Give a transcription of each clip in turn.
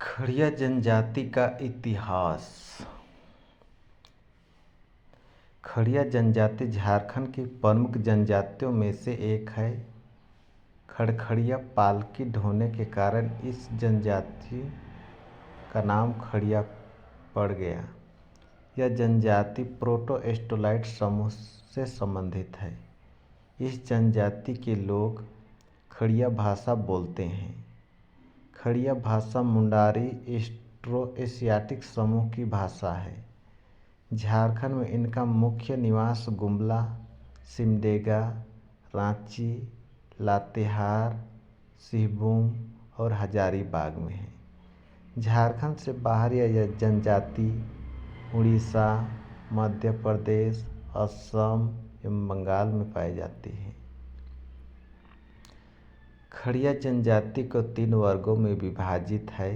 खड़िया जनजाति का इतिहास। खड़िया जनजाति झारखंड की प्रमुख जनजातियों में से एक है। खड़खड़िया पालकी ढोने के कारण इस जनजाति का नाम खड़िया पड़ गया। यह जनजाति प्रोटो-एस्टोलाइट समूह से संबंधित है। इस जनजाति के लोग खड़िया भाषा बोलते हैं। खड़िया भाषा मुंडारी ऑस्ट्रो-एशियाटिक समूह की भाषा है। झारखंड में इनका मुख्य निवास गुमला, सिमडेगा, रांची, लातेहार, सिंहभूम और हजारीबाग में है। झारखंड से बाहर यह जनजाति उड़ीसा, मध्य प्रदेश, असम एवं बंगाल में पाई जाती है। खड़िया जनजाति को 3 वर्गों में विभाजित है: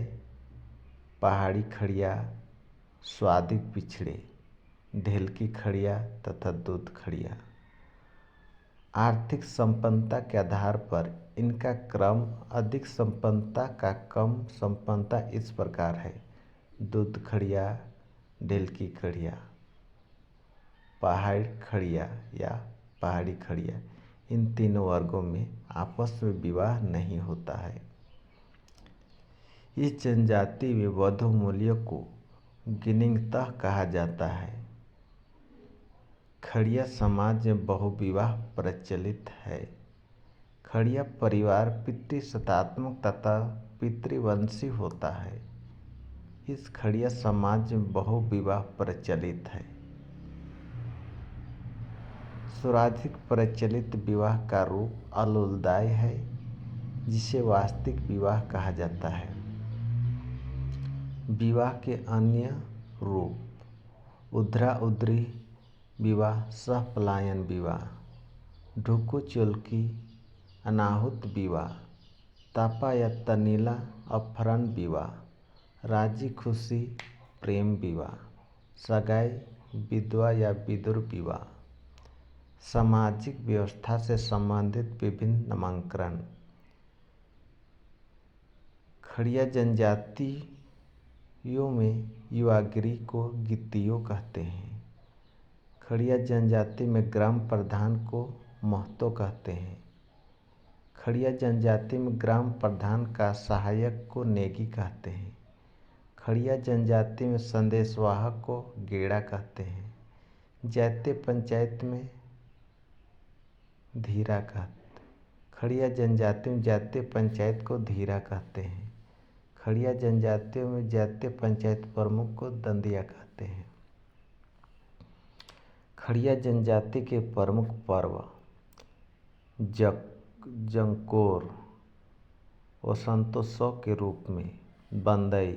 पहाड़ी खड़िया, स्वादिक पिछड़े, ढेलकी खड़िया तथा दूध खड़िया। आर्थिक संपन्नता के आधार पर इनका क्रम अधिक संपन्नता का कम संपन्नता इस प्रकार है: दूध खड़िया, ढेलकी खड़िया, पहाड़ी खड़िया या पहाड़ी खड़िया। इन 3 वर्गों में आपस में विवाह नहीं होता है। इस जनजाति में बौद्ध मूल्यों को गिनिंगतः कहा जाता है। खड़िया समाज में बहुविवाह प्रचलित है। खड़िया परिवार पितृसत्तात्मक तथा पितृवंशी होता है। इस खड़िया समाज में बहुविवाह प्रचलित है। सर्वाधिक प्रचलित विवाह का रूप अल्लुदाय है, जिसे वास्तविक विवाह कहा जाता है। विवाह के अन्य रूप: उद्रा-उद्री विवाह, सहपलायन विवाह, ढुकू-चुल्की, अनाहुत विवाह, तापा या तनीला अपहरण विवाह, राजी खुशी प्रेम विवाह, सगाई, विधवा या विधुर विवाह। सामाजिक व्यवस्था से संबंधित विभिन्न नामकरण। खड़िया जनजातियों में युवागिरी को गित्तियों कहते हैं। खड़िया जनजाति में ग्राम प्रधान को महतो कहते हैं। खड़िया जनजाति में ग्राम प्रधान का सहायक को नेगी कहते हैं। खड़िया जनजाति में संदेशवाहक को गेड़ा कहते हैं। जैते पंचायत में धीरा कहते। खड़िया जनजाति में जैते पंचायत को धीरा कहते हैं। खड़िया जनजातियों में जैते पंचायत प्रमुख को दंदिया कहते हैं। खड़िया जनजाति के प्रमुख पर्व: जंकोर वसंतोत्सव के रूप में, बंदई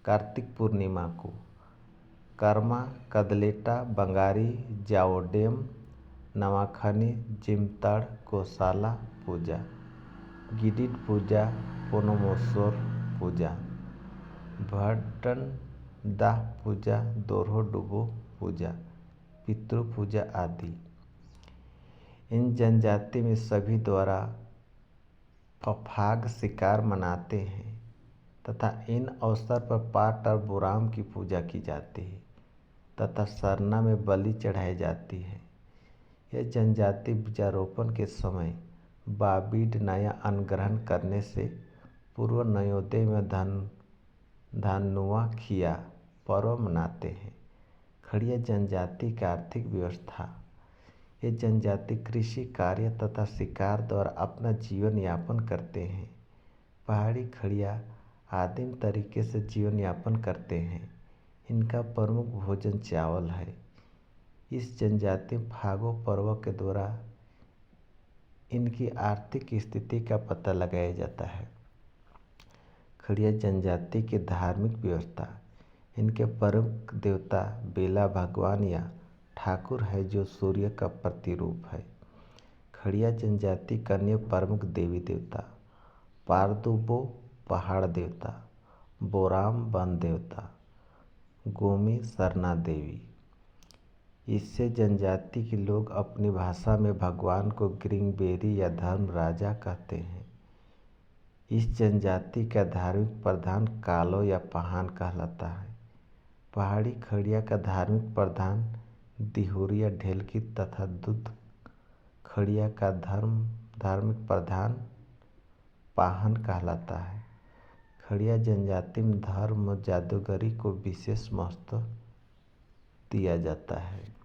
कार्तिक पूर्णिमा को, कर्मा कदलेटा बंगारी जाओडेम, नवाखनी जिमताड़ गौशाला पूजा, गिडिड पूजा, पोनोमोसोर पूजा, भटन दाह पूजा, दोरहो डुबो पूजा, पितृ पूजा आदि। इन जनजाति में सभी द्वारा फफाग शिकार मनाते हैं तथा इन अवसर पर पाट और बुराम की पूजा की जाती है तथा सरना में बलि चढ़ाई जाती है। यह जनजाति बीजारोपण के समय बाबीड नया अन्न ग्रहण करने से पूर्व नवोदय में धानुआ खिया पर्व मनाते हैं। खड़िया जनजाति की आर्थिक व्यवस्था: ये जनजाति कृषि कार्य तथा शिकार द्वारा अपना जीवन यापन करते हैं। पहाड़ी खड़िया आदिम तरीके से जीवन यापन करते हैं। इनका प्रमुख भोजन चावल है। इस जनजाति में फागो पर्व के द्वारा इनकी आर्थिक स्थिति का पता लगाया जाता है। खड़िया जनजाति की धार्मिक व्यवस्था: इनके प्रमुख देवता बेला भगवान या ठाकुर है, जो सूर्य का प्रतिरूप है। खड़िया जनजाति का अन्य प्रमुख देवी देवता: पारदुबो पहाड़ देवता, बोराम वन देवता, गोमी सरना देवी। इससे जनजाति के लोग अपनी भाषा में भगवान को ग्रिंगबेरी या धर्म राजा कहते हैं। इस जनजाति का धार्मिक प्रधान कालो या पाहन कहलाता है। पहाड़ी खड़िया का धार्मिक प्रधान दिहुरिया ढेलकी तथा दूध खड़िया का धार्मिक प्रधान पाहन कहलाता है। खड़िया जनजाति में धर्म और जादूगरी को विशेष महत्व दिया जाता है।